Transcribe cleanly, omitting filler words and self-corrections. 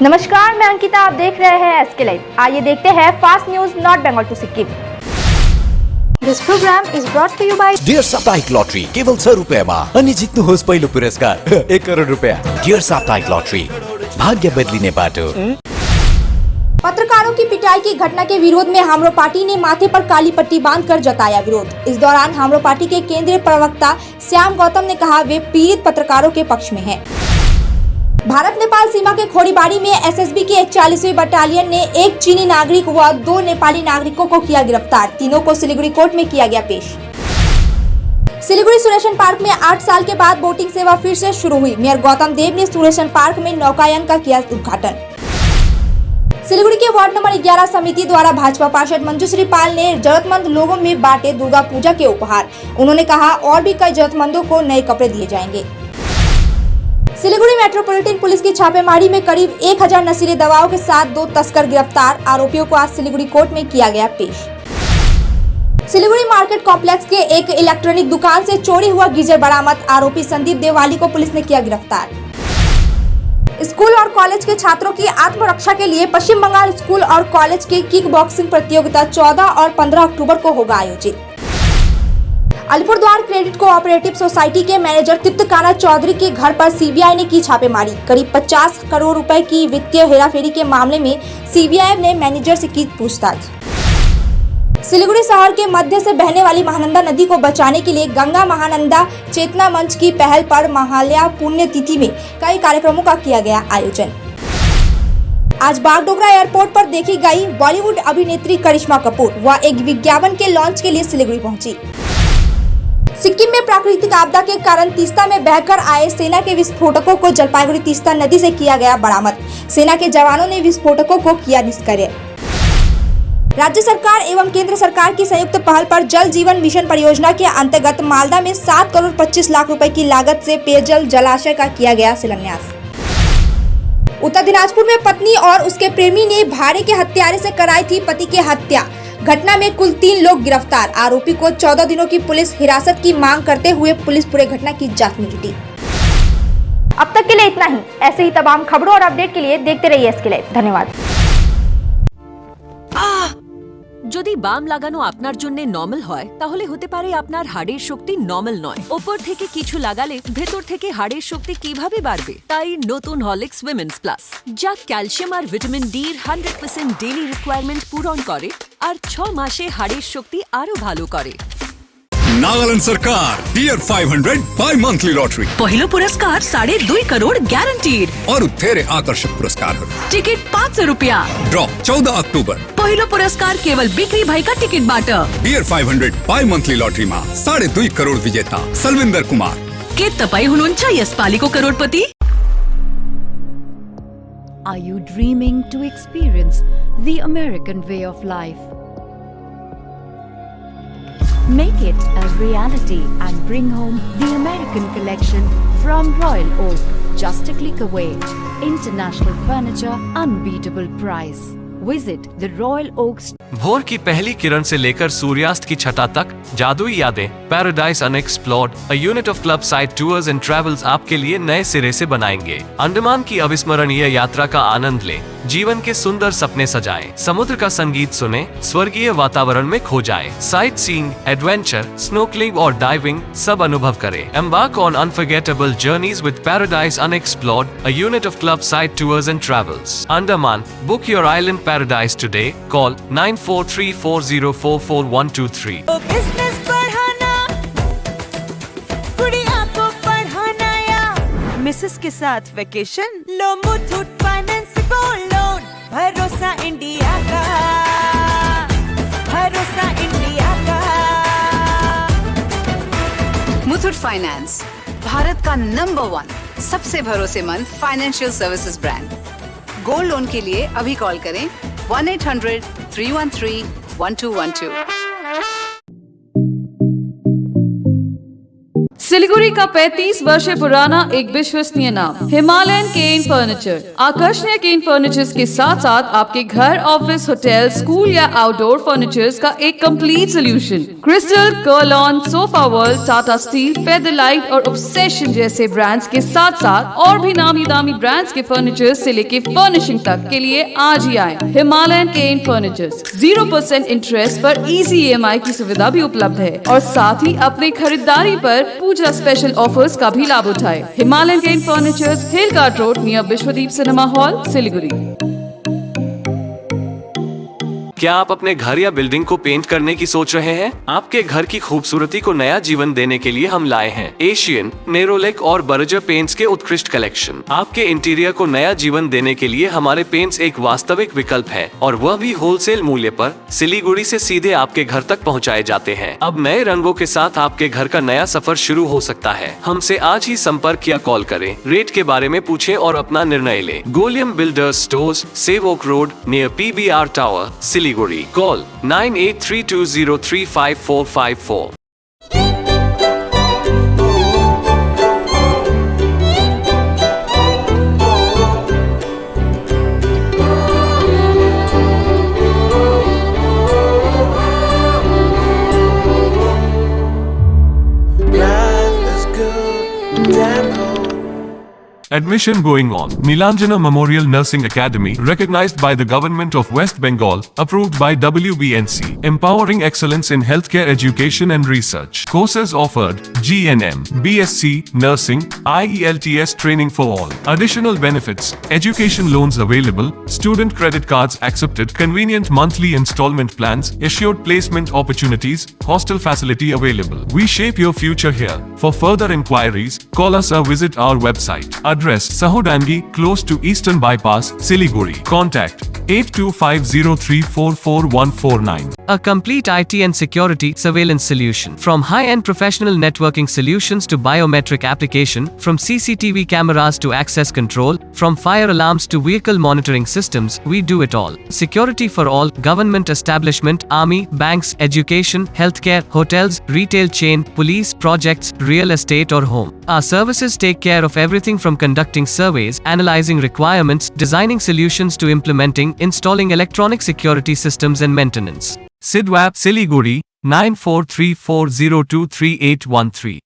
नमस्कार, मैं अंकिता। आप देख रहे हैं एसके लाइव। आइए देखते हैं fast news North Bengal to Sikkim. This programme is brought to you by Dear साप्ताहिक लॉटरी केवल 100 रुपैयाँमा अनि जित्नुहोस् पहिलो पुरस्कार 1 करोड रुपैयाँ। डियर साप्ताहिक लॉटरी, भाग्य बदलिने बाटो। पत्रकारों की पिटाई की घटना के विरोध में हाम्रो पार्टी ने माथे पर काली पट्टी बांधकर जताया विरोध। इस दौरान हाम्रो पार्टी के केंद्रीय प्रवक्ता श्याम गौतम ने कहा वे पीड़ित पत्रकारों के पक्ष में हैं। भारत नेपाल सीमा के खोरीबाड़ी में एसएसबी की 41वीं बटालियन ने एक चीनी नागरिक व 2 नेपाली नागरिकों को किया गिरफ्तार। तीनों को सिलीगुड़ी कोर्ट में किया गया पेश। सिलीगुड़ी सुरेशन पार्क में 8 साल के बाद बोटिंग सेवा फिर से शुरू हुई। मेयर गौतम देव ने सुरेशन पार्क में नौकायन का किया उद्घाटन। सिलीगुड़ी के वार्ड नंबर 11 समिति द्वारा भाजपा पार्षद मंजूश्री पाल ने जरूरतमंद लोगों में बांटे दुर्गा पूजा के उपहार। उन्होंने कहा और भी कई जरूरतमंदों को नए कपड़े दिए जाएंगे। सिलीगुड़ी मेट्रोपॉलिटन पुलिस की छापेमारी में करीब 1000 नशीली दवाओं के साथ 2 तस्कर गिरफ्तार। आरोपियों को आज सिलीगुड़ी कोर्ट में किया गया पेश। सिलीगुड़ी मार्केट कॉम्प्लेक्स के एक इलेक्ट्रॉनिक दुकान से चोरी हुआ गीजर बरामद। आरोपी संदीप देवाली को पुलिस ने किया गिरफ्तार। स्कूल और कॉलेज के छात्रों की आत्मरक्षा के लिए पश्चिम बंगाल स्कूल और कॉलेज की किक बॉक्सिंग प्रतियोगिता 14 और 15 अक्टूबर को होगा आयोजित। अलीपुरद्वार क्रेडिट कोऑपरेटिव सोसाइटी के मैनेजर तिप्तकाना चौधरी के घर पर सीबीआई ने की छापेमारी। करीब 50 करोड़ रुपए की वित्तीय हेराफेरी के मामले में सीबीआई ने मैनेजर से की पूछताछ। सिलीगुड़ी शहर के मध्य से बहने वाली महानंदा नदी को बचाने के लिए गंगा महानंदा चेतना मंच की पहल पर महालया पुण्यतिथि में कई कार्यक्रमों का किया गया आयोजन। आज बागडोगरा एयरपोर्ट पर देखी गई बॉलीवुड अभिनेत्री करिश्मा कपूर। वह एक विज्ञापन के लॉन्च के लिए सिलीगुड़ी पहुंची। सिक्किम में प्राकृतिक आपदा के कारण तीस्ता में बहकर आए सेना के विस्फोटकों को जलपाईगुड़ी तीस्ता नदी से किया गया बरामद। सेना के जवानों ने विस्फोटकों को किया निष्क्रिय। राज्य सरकार एवं केंद्र सरकार की संयुक्त पहल पर जल जीवन मिशन परियोजना के अंतर्गत मालदा में 7 करोड़ 25 लाख रुपए की लागत से पेयजल जलाशय का किया गया शिलान्यास। उत्तर दिनाजपुर में पत्नी और उसके प्रेमी ने भाड़े के हत्यारे से कराई थी पति की हत्या। घटना में कुल 3 लोग गिरफ्तार। आरोपी को 14 दिनों की पुलिस हिरासत की मांग करते हुए पुलिस पूरे घटना की जांच में जुटी। अब तक के लिए इतना ही। ऐसे ही तमाम खबरों और अपडेट के लिए देखते रहिए एसके लाइव। धन्यवाद। যদি বাম লাগানো আপনার জন্য নরমাল হয় তাহলে হতে পারে আপনার হাড়ের শক্তি নরমাল নয়। উপর থেকে কিছু লাগালে ভেতর থেকে হাড়ের শক্তি কিভাবে বাড়বে? তাই নতুন হরলিক্স উইমেন্স প্লাস, যা ক্যালসিয়াম আর ভিটামিন ডি এর 100% ডেইলি রিকোয়ারমেন্ট পূরণ করে আর 6 মাসে হাড়ের শক্তি আরো ভালো করে। नागालैंड सरकार टियर 500 बाई मंथली लॉटरी। पहिलो पुरस्कार 2.5 करोड़ ग्यारंटीड और धेरै आकर्षक पुरस्कार। टिकट 500 रुपया। ड्रॉ 14 अक्टूबर। पहिलो पुरस्कार केवल बिक्री भएका टिकटबाट। टियर 500 बाई मंथली लॉटरी में 2.5 करोड़ विजेता सलविंदर कुमार। के तपाई हुनुहुन्छ यसपालिको करोडपति? Are you dreaming to experience the American way of life? Make it a reality and bring home the American collection from Royal Oak. Just a click away. International furniture, unbeatable price. Visit the Royal Oak. भोर की पहली किरण से लेकर सूर्यास्त की छटा तक जादुई यादें। Paradise unexplored, a unit of club side tours and travels आपके लिए नए सिरे से बनाएंगे। अंडमान की अविस्मरणीय यात्रा का आनंद लें, जीवन के सुंदर सपने सजाएं, समुद्र का संगीत सुने, स्वर्गीय वातावरण में खो जाएं। साइट सीइंग, एडवेंचर, स्नोकलिंग और डाइविंग सब अनुभव करें। Embark on unforgettable journeys with paradise unexplored, a unit of club side tours and travels. Andaman, book your island paradise today. Call 9434044123। Business बढ़ाना, गुड़िया को पढ़ाना या मिसेस के साथ वेकेशन, लो मुथूट फाइनेंस गोल्ड लोन। भरोसा इंडिया का, भरोसा इंडिया का। मुथूट फाइनेंस, भारत का नंबर 1 सबसे भरोसेमंद financial services brand. Gold loan के लिए अभी कॉल करें 1-800-313-1212। सिलीगुड़ी का 35 वर्ष पुराना एक विश्वसनीय नाम हिमालयन केन फर्नीचर। आकर्षणीय केन फर्नीचर्स के साथ साथ आपके घर, ऑफिस, होटल, स्कूल या आउटडोर फर्नीचर्स का एक complete solution. Crystal, Kurlon, sofa world, Tata steel, featherlite और ऑब्सेशन जैसे ब्रांड्स के साथ साथ और भी नामी दामी ब्रांड्स के फर्नीचर्स से लेके फर्निशिंग तक के लिए आज ही आए हिमालयन केन फर्नीचर्स। 0% इंटरेस्ट पर इजी EMI की सुविधा भी उपलब्ध है और साथ ही अपनी खरीदारी पर पूजा स्पेशल ऑफर्स का भी लाभ उठाए। Himalayan cane furnitures, hill guard road, near Vishwadeep cinema hall, Siliguri. क्या आप अपने घर या बिल्डिंग को पेंट करने की सोच रहे हैं? आपके घर की खूबसूरती को नया जीवन देने के लिए हम लाए हैं एशियन, नेरोलेक और बर्जर पेंट्स के उत्कृष्ट कलेक्शन। आपके इंटीरियर को नया जीवन देने के लिए हमारे पेंट्स एक वास्तविक विकल्प है और वह भी होलसेल मूल्य पर सिलीगुड़ी से सीधे आपके घर तक पहुंचाए जाते हैं। अब नए रंगों के साथ आपके घर का नया सफर शुरू हो सकता है। हमसे आज ही संपर्क या कॉल करें, रेट के बारे में पूछें और अपना निर्णय लें। गोलियम builders stores, Sevoke road, near PBR tower, Siliguri. Call 9832035454. Admission going on. Nilanjana Memorial Nursing Academy, recognized by the Government of West Bengal, approved by WBNC, empowering excellence in healthcare education and research. Courses offered: GNM, BSc, Nursing, IELTS training for all. Additional benefits: education loans available, student credit cards accepted, convenient monthly installment plans, assured placement opportunities, hostel facility available. We shape your future here. For further inquiries, call us or visit our website. Address: Sahodangi, close to Eastern Bypass, Siliguri. Contact 8250344149. A complete IT and security surveillance solution. From high-end professional networking solutions to biometric application, from CCTV cameras to access control, from fire alarms to vehicle monitoring systems, we do it all. Security for all, government establishment, army, banks, education, healthcare, hotels, retail chain, police, projects, real estate or home. Our services take care of everything from conducting surveys, analyzing requirements, designing solutions to implementing, installing electronic security systems and maintenance. SIDWAP Siliguri 9434023813.